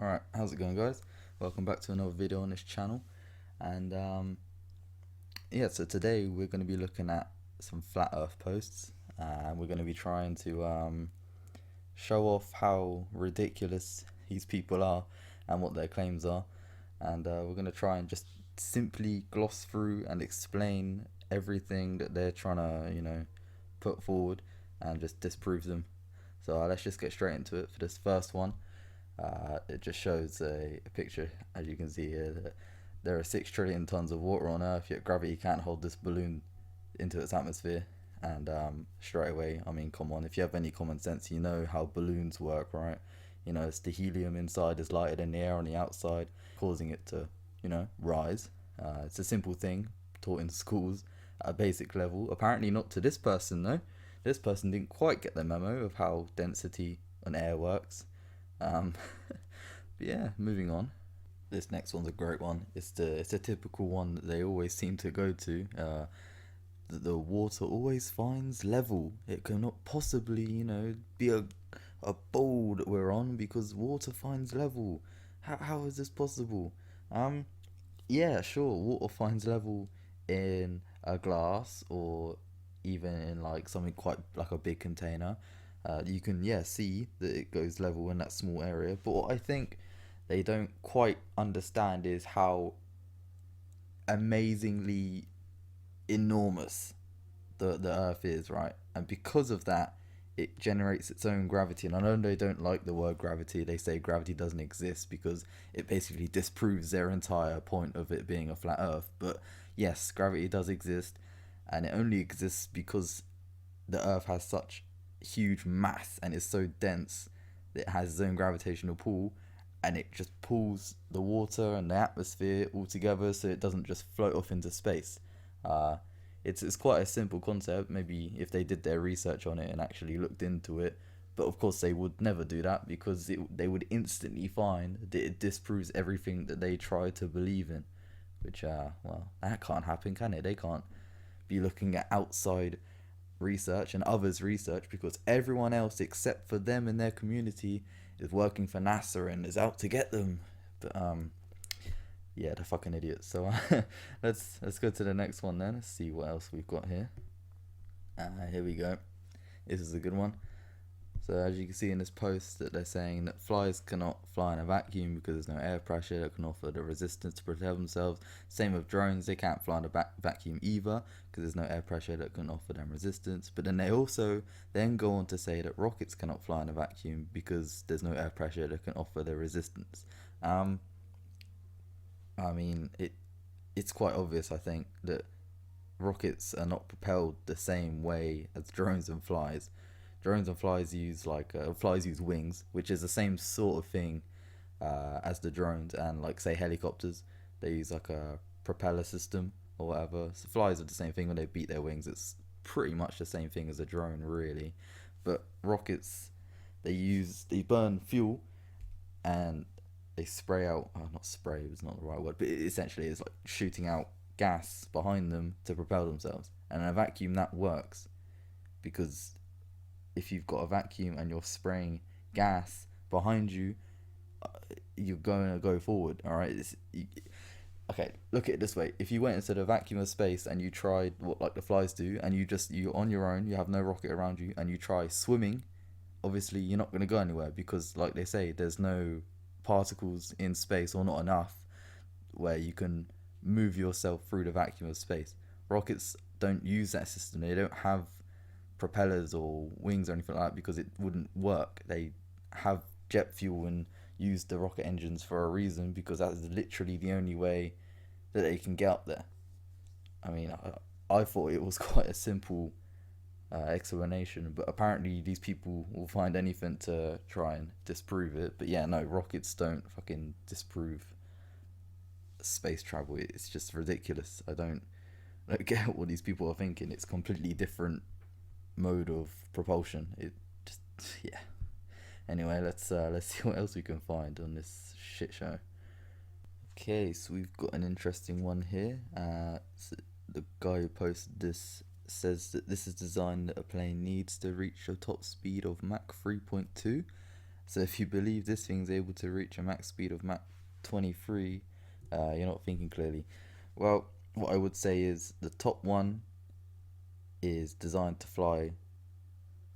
Alright, how's it going, guys? Welcome back to another video on this channel. And yeah, so today we're going to be looking at some flat earth posts, and we're going to be trying to show off how ridiculous these people are and what their claims are. And we're going to try and just simply gloss through and explain everything that they're trying to, put forward and just disprove them. So let's just get straight into it for this first one. It just shows a picture, as you can see here, that there are 6 trillion tons of water on Earth, yet gravity can't hold this balloon into its atmosphere. And straight away, I mean, come on, if you have any common sense, you know how balloons work, right? It's the helium inside is lighter than the air on the outside, causing it to, rise. It's a simple thing taught in schools at a basic level. Apparently not to this person, though. This person didn't quite get the memo of how density on air works. But yeah, moving on. This next one's a great one. It's a typical one that they always seem to go to. The water always finds level. It cannot possibly, be a bowl that we're on because water finds level. How is this possible? Yeah, sure, water finds level in a glass or even in like something quite like a big container. You can, yeah, see that it goes level in that small area. But what I think they don't quite understand is how amazingly enormous the Earth is, right? And because of that, it generates its own gravity. And I know they don't like the word gravity. They say gravity doesn't exist because it basically disproves their entire point of it being a flat Earth. But yes, gravity does exist, and it only exists because the Earth has such huge mass and is so dense that it has its own gravitational pull, and it just pulls the water and the atmosphere all together so it doesn't just float off into space. Uh, it's quite a simple concept. Maybe if they did their research on it and actually looked into it, but of course they would never do that because they would instantly find that it disproves everything that they try to believe in. Which, well, that can't happen, can it? They can't be looking at outside research and others' research because everyone else except for them and their community is working for NASA and is out to get them. But yeah, they're fucking idiots. So let's go to the next one then. Let's see what else we've got here. Here we go. This is a good one. So as you can see in this post that they're saying that flies cannot fly in a vacuum because there's no air pressure that can offer the resistance to protect themselves. Same with drones, they can't fly in a vacuum either because there's no air pressure that can offer them resistance. But then they also then go on to say that rockets cannot fly in a vacuum because there's no air pressure that can offer the resistance. I mean, it's quite obvious, I think, that rockets are not propelled the same way as drones and flies. Drones and flies use flies use wings, which is the same sort of thing as the drones, and like say helicopters, they use like a propeller system or whatever. So flies are the same thing when they beat their wings. It's pretty much the same thing as a drone, really. But rockets, they burn fuel and they spray out. Oh, not spray is not the right word, but it essentially is like shooting out gas behind them to propel themselves. And in a vacuum, that works because if you've got a vacuum and you're spraying gas behind you, you're going to go forward. All right. Okay. Look at it this way: if you went into the vacuum of space and you tried what like the flies do, and you're on your own, you have no rocket around you, and you try swimming, obviously you're not going to go anywhere because, like they say, there's no particles in space or not enough where you can move yourself through the vacuum of space. Rockets don't use that system. They don't have propellers or wings or anything like that because it wouldn't work. They have jet fuel and use the rocket engines for a reason because that is literally the only way that they can get up there. I mean, I thought it was quite a simple explanation, but apparently these people will find anything to try and disprove it. But yeah, no, rockets don't fucking disprove space travel. It's just ridiculous. I don't get what these people are thinking. It's completely different mode of propulsion. It just yeah. Anyway, let's see what else we can find on this shit show. Okay, so we've got an interesting one here. So the guy who posted this says that this is designed that a plane needs to reach a top speed of Mach 3.2, So if you believe this thing's able to reach a max speed of Mach 23, you're not thinking clearly. Well, what I would say is the top one is designed to fly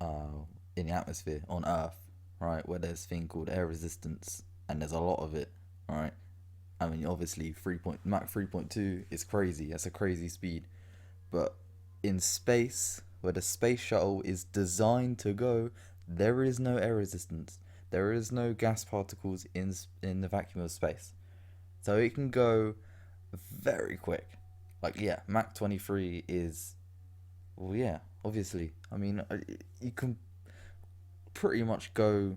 uh, in the atmosphere on Earth, right? Where there's a thing called air resistance, and there's a lot of it, right? I mean, obviously, Mach 3.2 is crazy. That's a crazy speed. But in space, where the space shuttle is designed to go, there is no air resistance. There is no gas particles in the vacuum of space, so it can go very quick. Like, yeah, Mach 23 is, well, yeah, obviously. I mean, you can pretty much go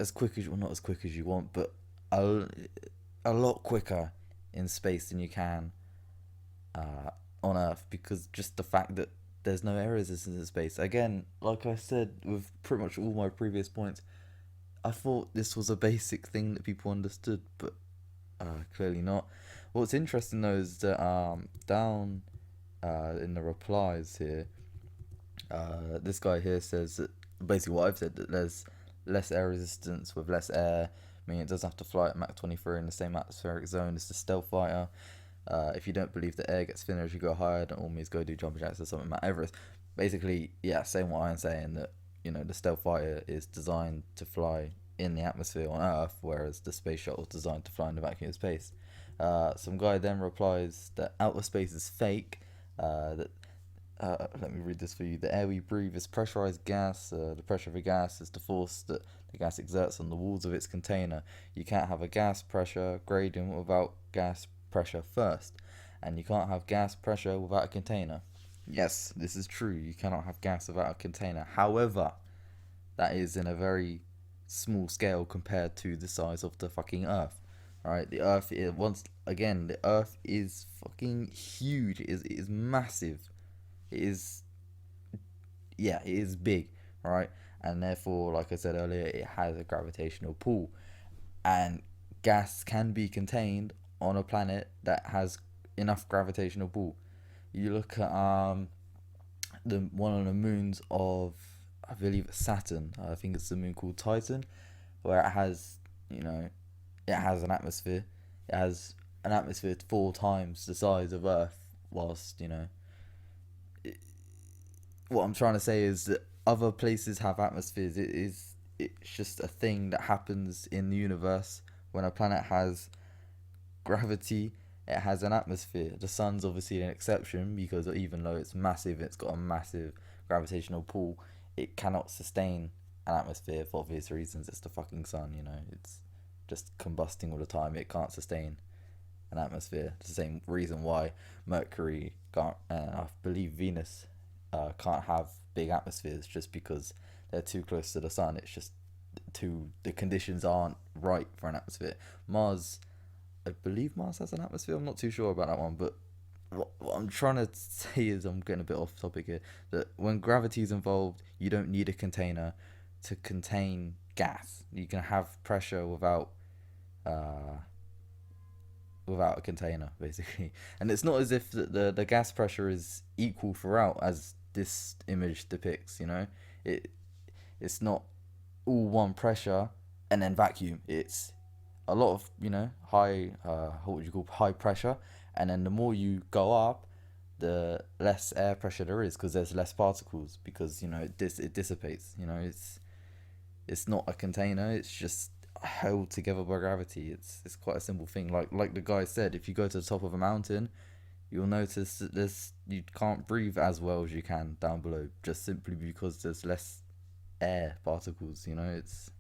as quick as, well, not as quick as you want, but a, a lot quicker in space than you can uh, on Earth, because just the fact that there's no air resistance in space. Again, like I said with pretty much all my previous points, I thought this was a basic thing that people understood, but clearly not. What's interesting though is that down in the replies here, this guy here says that basically what I've said, that there's less air resistance with less air, meaning it doesn't have to fly at Mach 23 in the same atmospheric zone as the stealth fighter. If you don't believe the air gets thinner as you go higher, don't all means go do jumping jacks or something Mount Everest. Basically, yeah, saying what I'm saying, that the stealth fighter is designed to fly in the atmosphere on Earth, whereas the space shuttle is designed to fly in the vacuum of space. Some guy then replies that outer space is fake. Let me read this for you. The air we breathe is pressurized gas. The pressure of a gas is the force that the gas exerts on the walls of its container. You can't have a gas pressure gradient without gas pressure first, and you can't have gas pressure without a container. Yes, this is true. You cannot have gas without a container. However, that is in a very small scale compared to the size of the fucking Earth. Right? The Earth is, once again, the Earth is fucking huge. It is massive. It is, yeah, it is big, right? And therefore, like I said earlier, it has a gravitational pull, and gas can be contained on a planet that has enough gravitational pull. You look at the one on the moons of, I believe it's Saturn. I think it's the moon called Titan, where it has, it has an atmosphere. It has an atmosphere 4 times the size of Earth. Whilst what I'm trying to say is that other places have atmospheres. It's just a thing that happens in the universe. When a planet has gravity, it has an atmosphere. The sun's obviously an exception, because even though it's massive, it's got a massive gravitational pull, it cannot sustain an atmosphere for obvious reasons. It's the fucking sun, it's just combusting all the time. It can't sustain an atmosphere. It's the same reason why Mercury can't, and I believe Venus can't have big atmospheres, just because they're too close to the sun. It's just the conditions aren't right for an atmosphere. Mars, I believe Mars has an atmosphere. I'm not too sure about that one, but what I'm trying to say is, I'm getting a bit off topic here, that when gravity is involved, you don't need a container to contain gas. You can have pressure without a container, basically. And it's not as if the gas pressure is equal throughout, as this image depicts. It's not all one pressure and then vacuum. It's a lot of high what would you call high pressure, and then the more you go up, the less air pressure there is, because there's less particles, because it dissipates. It's not a container. It's just held together by gravity. It's quite a simple thing. Like the guy said, if you go to the top of a mountain, you'll notice that you can't breathe as well as you can down below, just simply because there's less air particles. It's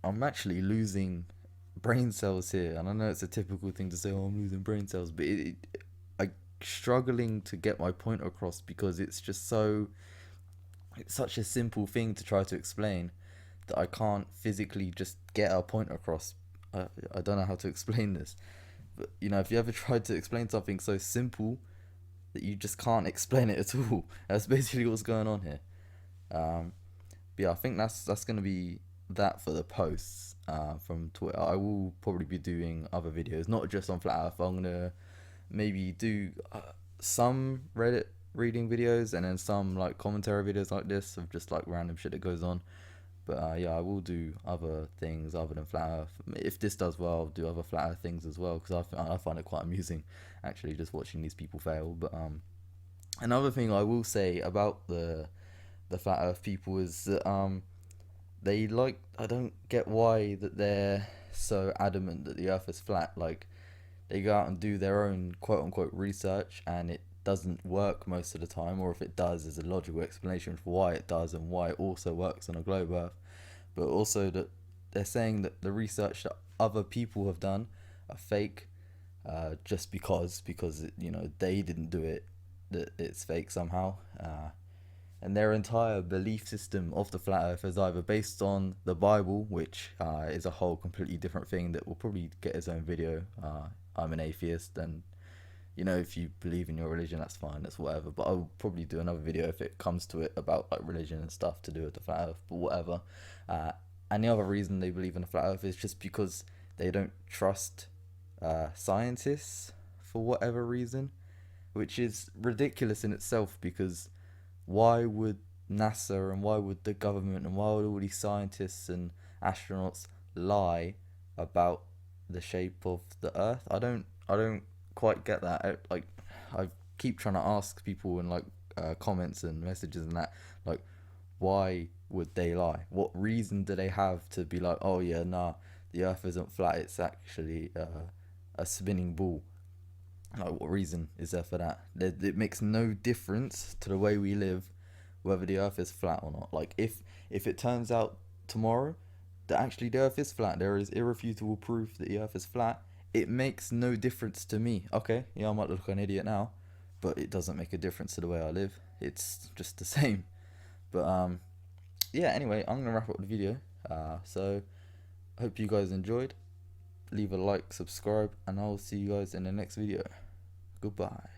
I'm actually losing brain cells here, and I know it's a typical thing to say, "Oh, I'm losing brain cells," but I'm struggling to get my point across, because it's such a simple thing to try to explain, that I can't physically just get a point across. I don't know how to explain this, but if you ever tried to explain something so simple that you just can't explain it at all, that's basically what's going on here. But yeah, I think that's gonna be that for the posts from Twitter. I will probably be doing other videos, not just on Flat Earth. I'm gonna maybe do some Reddit reading videos, and then some like commentary videos like this of just like random shit that goes on. But yeah, I will do other things other than flat Earth. If this does well, I'll do other flat Earth things as well, because I find it quite amusing, actually, just watching these people fail. But another thing I will say about the flat Earth people is that they like, I don't get why that they're so adamant that the Earth is flat. Like, they go out and do their own quote unquote research, and it doesn't work most of the time, or if it does, there's a logical explanation for why it does and why it also works on a globe Earth. But also that they're saying that the research that other people have done are fake, just because they didn't do it, that it's fake somehow. And their entire belief system of the flat Earth is either based on the Bible, which is a whole completely different thing that will probably get its own video. I'm an atheist, and if you believe in your religion, that's fine, that's whatever. But I'll probably do another video if it comes to it about like religion and stuff to do with the flat Earth. But whatever. And the other reason they believe in the flat Earth is just because they don't trust scientists for whatever reason, which is ridiculous in itself, because why would NASA and why would the government and why would all these scientists and astronauts lie about the shape of the Earth? I don't quite get that. I keep trying to ask people in like comments and messages and that, like, why would they lie? What reason do they have to be like, oh yeah, nah, the Earth isn't flat, it's actually a spinning ball? Like, what reason is there for that? It makes no difference to the way we live whether the Earth is flat or not. Like, if it turns out tomorrow that actually the Earth is flat, there is irrefutable proof that the Earth is flat, it makes no difference to me. Okay, yeah, I might look like an idiot now, but it doesn't make a difference to the way I live. It's just the same. But yeah, anyway, I'm gonna wrap up the video. So I hope you guys enjoyed. Leave a like, subscribe, and I'll see you guys in the next video. Goodbye.